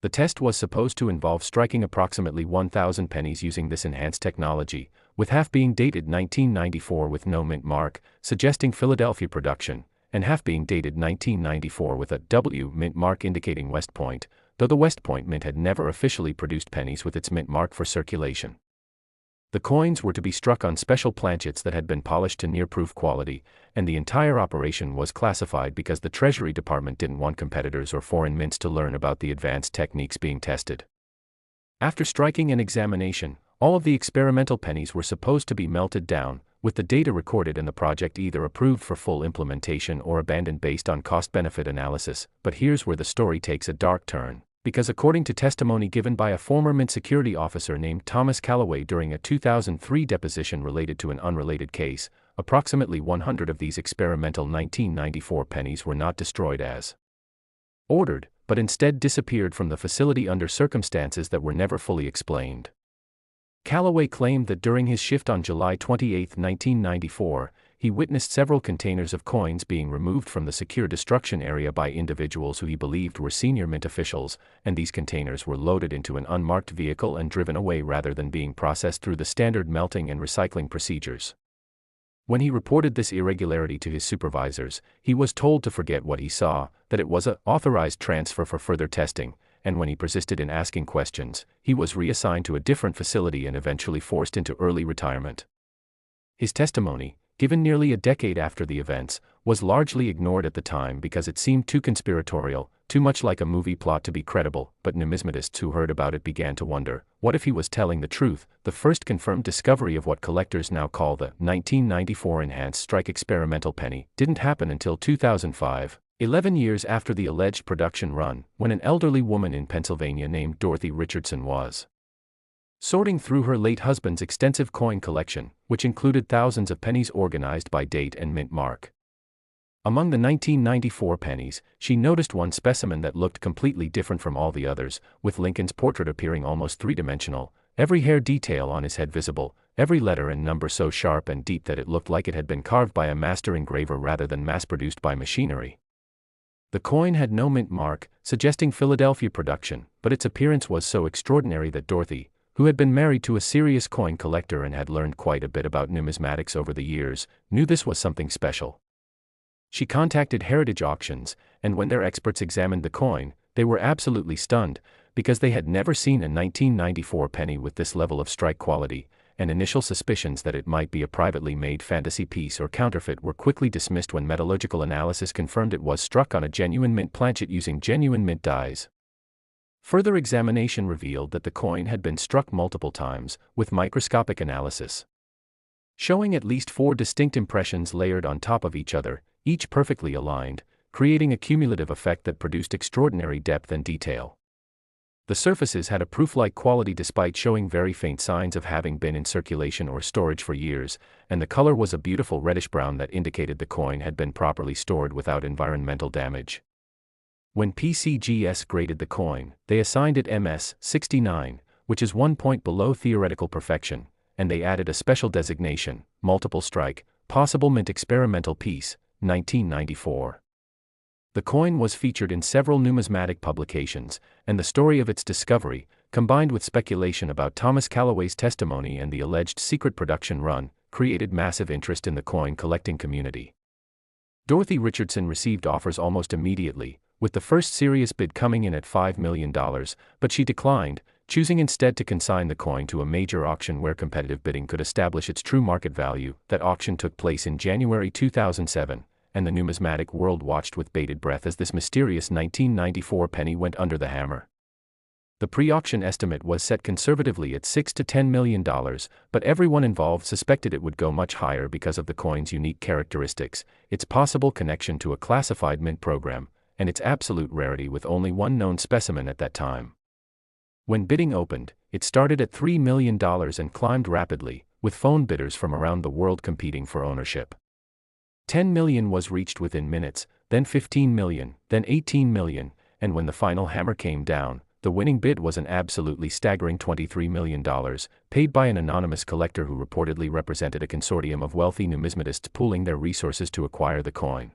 The test was supposed to involve striking approximately 1,000 pennies using this enhanced technology, with half being dated 1994 with no mint mark, suggesting Philadelphia production, and half being dated 1994 with a W mint mark indicating West Point, though the West Point Mint had never officially produced pennies with its mint mark for circulation. The coins were to be struck on special planchets that had been polished to near-proof quality, and the entire operation was classified because the Treasury Department didn't want competitors or foreign mints to learn about the advanced techniques being tested. After striking and examination, all of the experimental pennies were supposed to be melted down, with the data recorded and the project either approved for full implementation or abandoned based on cost-benefit analysis. But here's where the story takes a dark turn, because according to testimony given by a former Mint security officer named Thomas Callaway during a 2003 deposition related to an unrelated case, approximately 100 of these experimental 1994 pennies were not destroyed as ordered, but instead disappeared from the facility under circumstances that were never fully explained. Callaway claimed that during his shift on July 28, 1994, he witnessed several containers of coins being removed from the secure destruction area by individuals who he believed were senior mint officials, and these containers were loaded into an unmarked vehicle and driven away rather than being processed through the standard melting and recycling procedures. When he reported this irregularity to his supervisors, he was told to forget what he saw, that it was an authorized transfer for further testing, and when he persisted in asking questions, he was reassigned to a different facility and eventually forced into early retirement. His testimony, given nearly a decade after the events, was largely ignored at the time because it seemed too conspiratorial, too much like a movie plot to be credible, but numismatists who heard about it began to wonder, what if he was telling the truth? The first confirmed discovery of what collectors now call the 1994 Enhanced Strike Experimental Penny didn't happen until 2005, 11 years after the alleged production run, when an elderly woman in Pennsylvania named Dorothy Richardson was sorting through her late husband's extensive coin collection, which included thousands of pennies organized by date and mint mark. Among the 1994 pennies, she noticed one specimen that looked completely different from all the others, with Lincoln's portrait appearing almost three-dimensional, every hair detail on his head visible, every letter and number so sharp and deep that it looked like it had been carved by a master engraver rather than mass-produced by machinery. The coin had no mint mark, suggesting Philadelphia production, but its appearance was so extraordinary that Dorothy, who had been married to a serious coin collector and had learned quite a bit about numismatics over the years, knew this was something special. She contacted Heritage Auctions, and when their experts examined the coin, they were absolutely stunned, because they had never seen a 1994 penny with this level of strike quality, and initial suspicions that it might be a privately made fantasy piece or counterfeit were quickly dismissed when metallurgical analysis confirmed it was struck on a genuine mint planchet using genuine mint dies. Further examination revealed that the coin had been struck multiple times, with microscopic analysis showing at least 4 distinct impressions layered on top of each other, each perfectly aligned, creating a cumulative effect that produced extraordinary depth and detail. The surfaces had a proof-like quality despite showing very faint signs of having been in circulation or storage for years, and the color was a beautiful reddish-brown that indicated the coin had been properly stored without environmental damage. When PCGS graded the coin, they assigned it MS 69, which is 1 point below theoretical perfection, and they added a special designation, multiple strike, possible mint experimental piece, 1994. The coin was featured in several numismatic publications, and the story of its discovery, combined with speculation about Thomas Callaway's testimony and the alleged secret production run, created massive interest in the coin collecting community. Dorothy Richardson received offers almost immediately, with the first serious bid coming in at $5 million, but she declined, choosing instead to consign the coin to a major auction where competitive bidding could establish its true market value. That auction took place in January 2007, and the numismatic world watched with bated breath as this mysterious 1994 penny went under the hammer. The pre-auction estimate was set conservatively at $6 to $10 million, but everyone involved suspected it would go much higher because of the coin's unique characteristics, its possible connection to a classified mint program, and its absolute rarity with only one known specimen at that time. When bidding opened, it started at $3 million and climbed rapidly, with phone bidders from around the world competing for ownership. $10 million was reached within minutes, then $15 million, then $18 million, and when the final hammer came down, the winning bid was an absolutely staggering $23 million, paid by an anonymous collector who reportedly represented a consortium of wealthy numismatists pooling their resources to acquire the coin.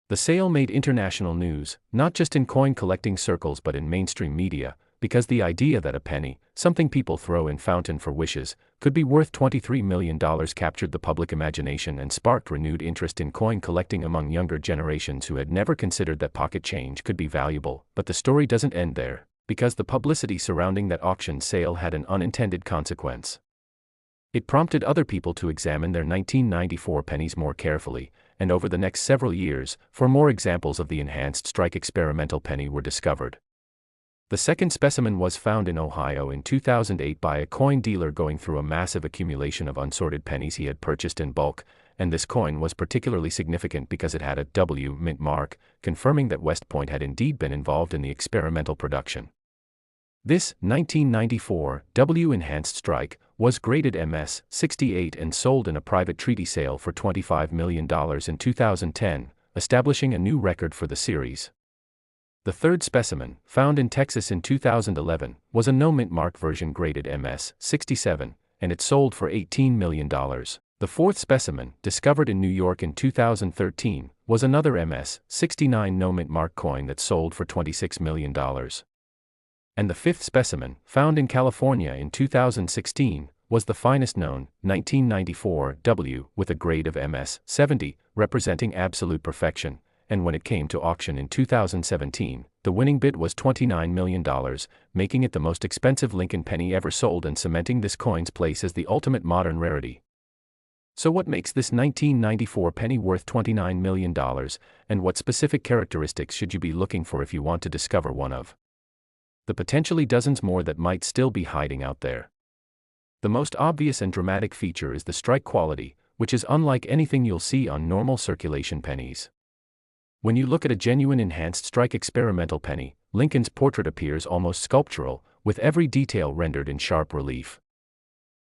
The sale made international news, not just in coin collecting circles but in mainstream media, because the idea that a penny, something people throw in fountain for wishes, could be worth $23 million captured the public imagination and sparked renewed interest in coin collecting among younger generations who had never considered that pocket change could be valuable. But the story doesn't end there, because the publicity surrounding that auction sale had an unintended consequence. It prompted other people to examine their 1994 pennies more carefully, and over the next several years, four more examples of the enhanced strike experimental penny were discovered. The second specimen was found in Ohio in 2008 by a coin dealer going through a massive accumulation of unsorted pennies he had purchased in bulk, and this coin was particularly significant because it had a W mint mark, confirming that West Point had indeed been involved in the experimental production. This 1994 W enhanced strike was graded MS 68 and sold in a private treaty sale for $25 million in 2010, establishing a new record for the series. The third specimen, found in Texas in 2011, was a no-mint mark version graded MS 67, and it sold for $18 million. The fourth specimen, discovered in New York in 2013, was another MS 69 no-mint mark coin that sold for $26 million. And the fifth specimen, found in California in 2016, was the finest known 1994 W with a grade of MS 70, representing absolute perfection. And when it came to auction in 2017, the winning bid was $29 million, making it the most expensive Lincoln penny ever sold and cementing this coin's place as the ultimate modern rarity. So what makes this 1994 penny worth $29 million, and what specific characteristics should you be looking for if you want to discover one of the potentially dozens more that might still be hiding out there? The most obvious and dramatic feature is the strike quality, which is unlike anything you'll see on normal circulation pennies. When you look at a genuine enhanced strike experimental penny, Lincoln's portrait appears almost sculptural, with every detail rendered in sharp relief.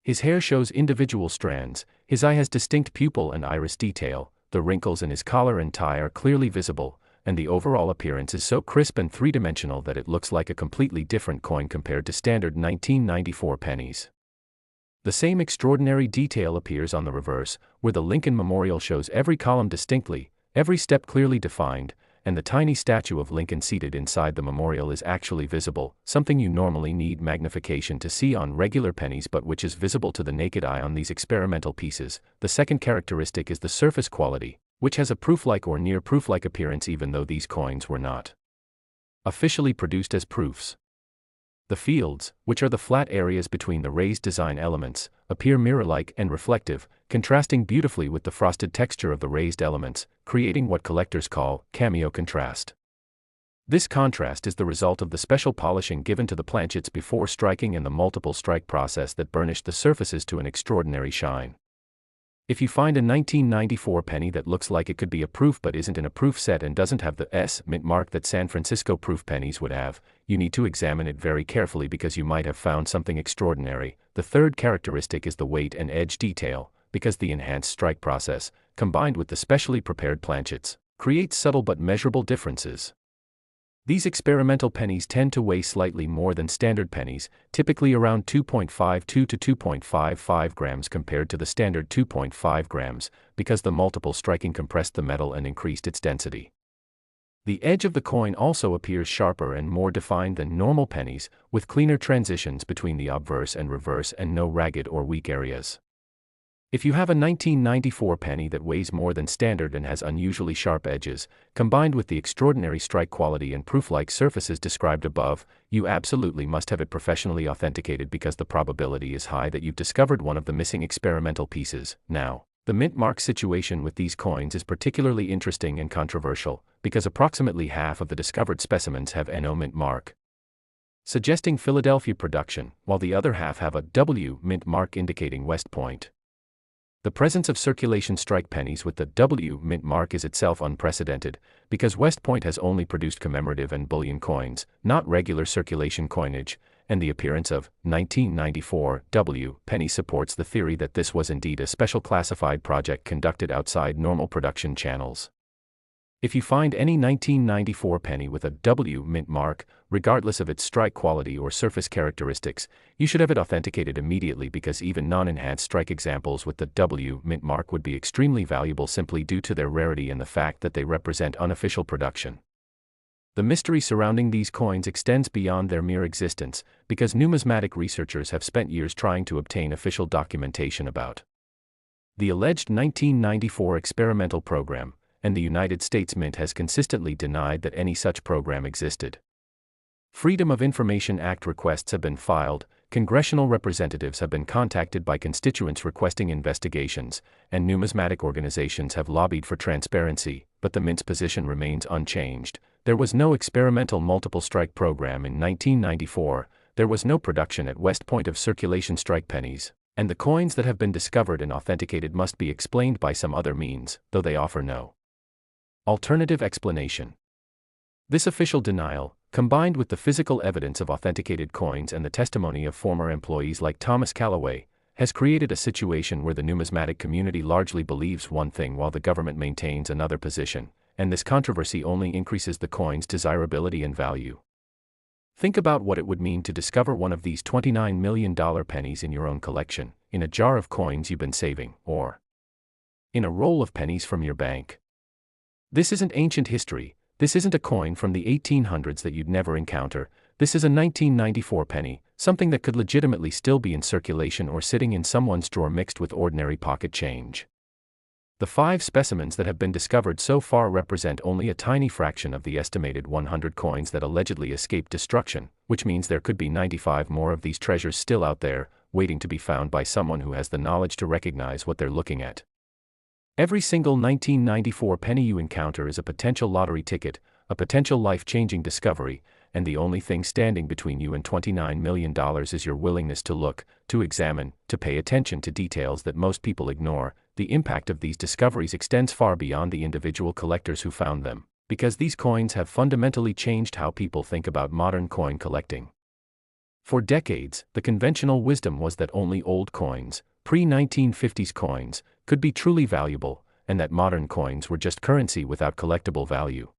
His hair shows individual strands, his eye has distinct pupil and iris detail, the wrinkles in his collar and tie are clearly visible, and the overall appearance is so crisp and three-dimensional that it looks like a completely different coin compared to standard 1994 pennies. The same extraordinary detail appears on the reverse, where the Lincoln Memorial shows every column distinctly, every step clearly defined, and the tiny statue of Lincoln seated inside the memorial is actually visible, something you normally need magnification to see on regular pennies but which is visible to the naked eye on these experimental pieces. The second characteristic is the surface quality, which has a proof-like or near proof-like appearance even though these coins were not officially produced as proofs. The fields, which are the flat areas between the raised design elements, appear mirror-like and reflective, contrasting beautifully with the frosted texture of the raised elements, creating what collectors call cameo contrast. This contrast is the result of the special polishing given to the planchets before striking and the multiple strike process that burnished the surfaces to an extraordinary shine. If you find a 1994 penny that looks like it could be a proof but isn't in a proof set and doesn't have the S mint mark that San Francisco proof pennies would have, you need to examine it very carefully because you might have found something extraordinary. The third characteristic is the weight and edge detail, because the enhanced strike process, combined with the specially prepared planchets, creates subtle but measurable differences. These experimental pennies tend to weigh slightly more than standard pennies, typically around 2.52 to 2.55 grams compared to the standard 2.5 grams, because the multiple striking compressed the metal and increased its density. The edge of the coin also appears sharper and more defined than normal pennies, with cleaner transitions between the obverse and reverse and no ragged or weak areas. If you have a 1994 penny that weighs more than standard and has unusually sharp edges, combined with the extraordinary strike quality and proof-like surfaces described above, you absolutely must have it professionally authenticated because the probability is high that you've discovered one of the missing experimental pieces. Now, the mint mark situation with these coins is particularly interesting and controversial, because approximately half of the discovered specimens have NO mint mark, suggesting Philadelphia production, while the other half have a W mint mark indicating West Point. The presence of circulation strike pennies with the W mint mark is itself unprecedented, because West Point has only produced commemorative and bullion coins, not regular circulation coinage, and the appearance of 1994 W penny supports the theory that this was indeed a special classified project conducted outside normal production channels. If you find any 1994 penny with a W mint mark, regardless of its strike quality or surface characteristics, you should have it authenticated immediately, because even non-enhanced strike examples with the W mint mark would be extremely valuable simply due to their rarity and the fact that they represent unofficial production. The mystery surrounding these coins extends beyond their mere existence, because numismatic researchers have spent years trying to obtain official documentation about the alleged 1994 experimental program, and the United States Mint has consistently denied that any such program existed. Freedom of Information Act requests have been filed, congressional representatives have been contacted by constituents requesting investigations, and numismatic organizations have lobbied for transparency, but the Mint's position remains unchanged. There was no experimental multiple strike program in 1994, there was no production at West Point of circulation strike pennies, and the coins that have been discovered and authenticated must be explained by some other means, though they offer no alternative explanation. This official denial, combined with the physical evidence of authenticated coins and the testimony of former employees like Thomas Callaway, has created a situation where the numismatic community largely believes one thing while the government maintains another position, and this controversy only increases the coin's desirability and value. Think about what it would mean to discover one of these $29 million pennies in your own collection, in a jar of coins you've been saving, or in a roll of pennies from your bank. This isn't ancient history, this isn't a coin from the 1800s that you'd never encounter, this is a 1994 penny, something that could legitimately still be in circulation or sitting in someone's drawer mixed with ordinary pocket change. The 5 specimens that have been discovered so far represent only a tiny fraction of the estimated 100 coins that allegedly escaped destruction, which means there could be 95 more of these treasures still out there, waiting to be found by someone who has the knowledge to recognize what they're looking at. Every single 1994 penny you encounter is a potential lottery ticket, a potential life-changing discovery, and the only thing standing between you and $29 million is your willingness to look, to examine, to pay attention to details that most people ignore. The impact of these discoveries extends far beyond the individual collectors who found them, because these coins have fundamentally changed how people think about modern coin collecting. For decades, the conventional wisdom was that only old coins, pre-1950s coins, could be truly valuable, and that modern coins were just currency without collectible value.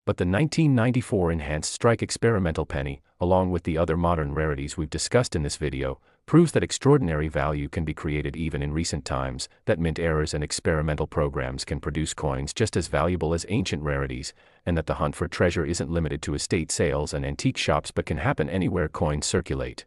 But the 1994 enhanced strike experimental penny, along with the other modern rarities we've discussed in this video, proves that extraordinary value can be created even in recent times, that mint errors and experimental programs can produce coins just as valuable as ancient rarities, and that the hunt for treasure isn't limited to estate sales and antique shops but can happen anywhere coins circulate.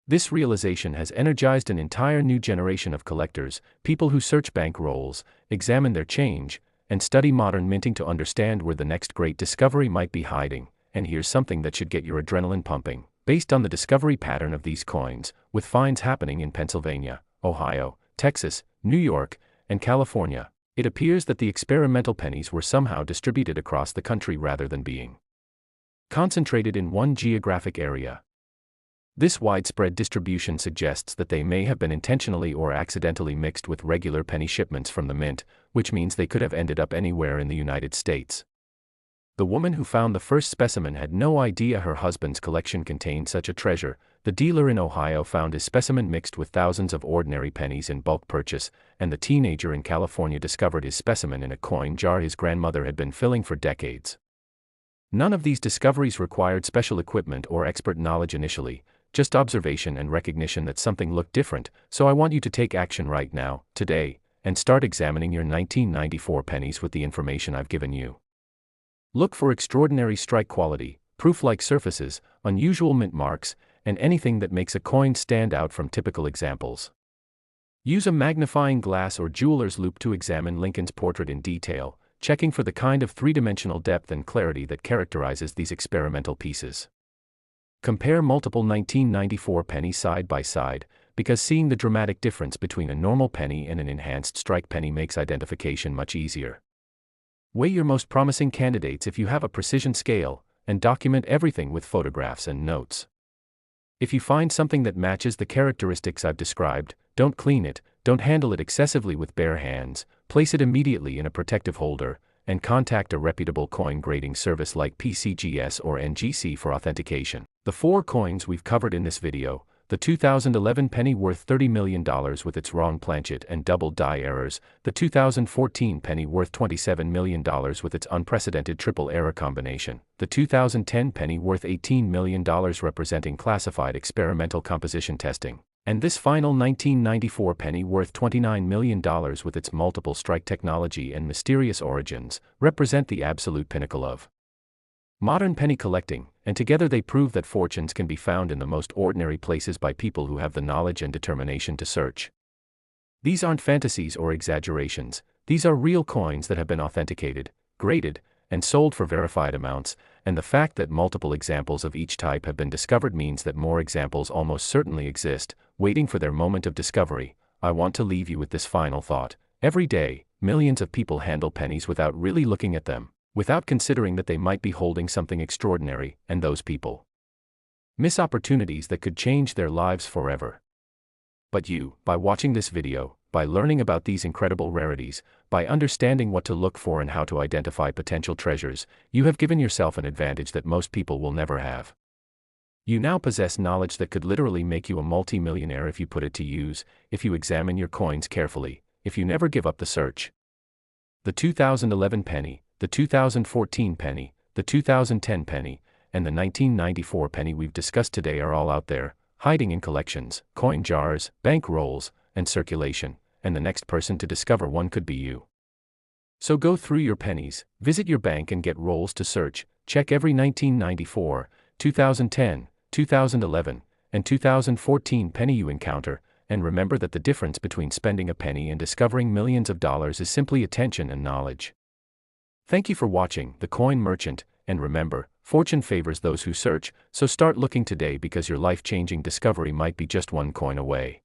This realization has energized an entire new generation of collectors, people who search bank rolls, examine their change, and study modern minting to understand where the next great discovery might be hiding. And here's something that should get your adrenaline pumping. Based on the discovery pattern of these coins, with finds happening in Pennsylvania, Ohio, Texas, New York, and California, it appears that the experimental pennies were somehow distributed across the country rather than being concentrated in one geographic area. This widespread distribution suggests that they may have been intentionally or accidentally mixed with regular penny shipments from the mint, which means they could have ended up anywhere in the United States. The woman who found the first specimen had no idea her husband's collection contained such a treasure. The dealer in Ohio found his specimen mixed with thousands of ordinary pennies in bulk purchase, and the teenager in California discovered his specimen in a coin jar his grandmother had been filling for decades. None of these discoveries required special equipment or expert knowledge initially, just observation and recognition that something looked different. So I want you to take action right now, today, and start examining your 1994 pennies with the information I've given you. Look for extraordinary strike quality, proof-like surfaces, unusual mint marks, and anything that makes a coin stand out from typical examples. Use a magnifying glass or jeweler's loupe to examine Lincoln's portrait in detail, checking for the kind of three-dimensional depth and clarity that characterizes these experimental pieces. Compare multiple 1994 pennies side by side, because seeing the dramatic difference between a normal penny and an enhanced strike penny makes identification much easier. Weigh your most promising candidates if you have a precision scale, and document everything with photographs and notes. If you find something that matches the characteristics I've described, don't clean it, don't handle it excessively with bare hands, place it immediately in a protective holder, and contact a reputable coin grading service like PCGS or NGC for authentication. The 4 coins we've covered in this video, the 2011 penny worth $30 million with its wrong planchet and double die errors, the 2014 penny worth $27 million with its unprecedented triple error combination, the 2010 penny worth $18 million representing classified experimental composition testing, and this final 1994 penny worth $29 million with its multiple strike technology and mysterious origins, represent the absolute pinnacle of modern penny collecting, and together they prove that fortunes can be found in the most ordinary places by people who have the knowledge and determination to search. These aren't fantasies or exaggerations, these are real coins that have been authenticated, graded, and sold for verified amounts, and the fact that multiple examples of each type have been discovered means that more examples almost certainly exist, waiting for their moment of discovery. I want to leave you with this final thought. Every day, millions of people handle pennies without really looking at them, without considering that they might be holding something extraordinary, and those people miss opportunities that could change their lives forever. But you, by watching this video, by learning about these incredible rarities, by understanding what to look for and how to identify potential treasures, you have given yourself an advantage that most people will never have. You now possess knowledge that could literally make you a multi-millionaire if you put it to use, if you examine your coins carefully, if you never give up the search. The 2011 penny, the 2014 penny, the 2010 penny, and the 1994 penny we've discussed today are all out there, hiding in collections, coin jars, bank rolls, and circulation, and the next person to discover one could be you. So go through your pennies, visit your bank and get rolls to search, check every 1994, 2010, 2011, and 2014 penny you encounter, and remember that the difference between spending a penny and discovering millions of dollars is simply attention and knowledge. Thank you for watching The Coin Merchant, and remember, fortune favors those who search, so start looking today because your life-changing discovery might be just one coin away.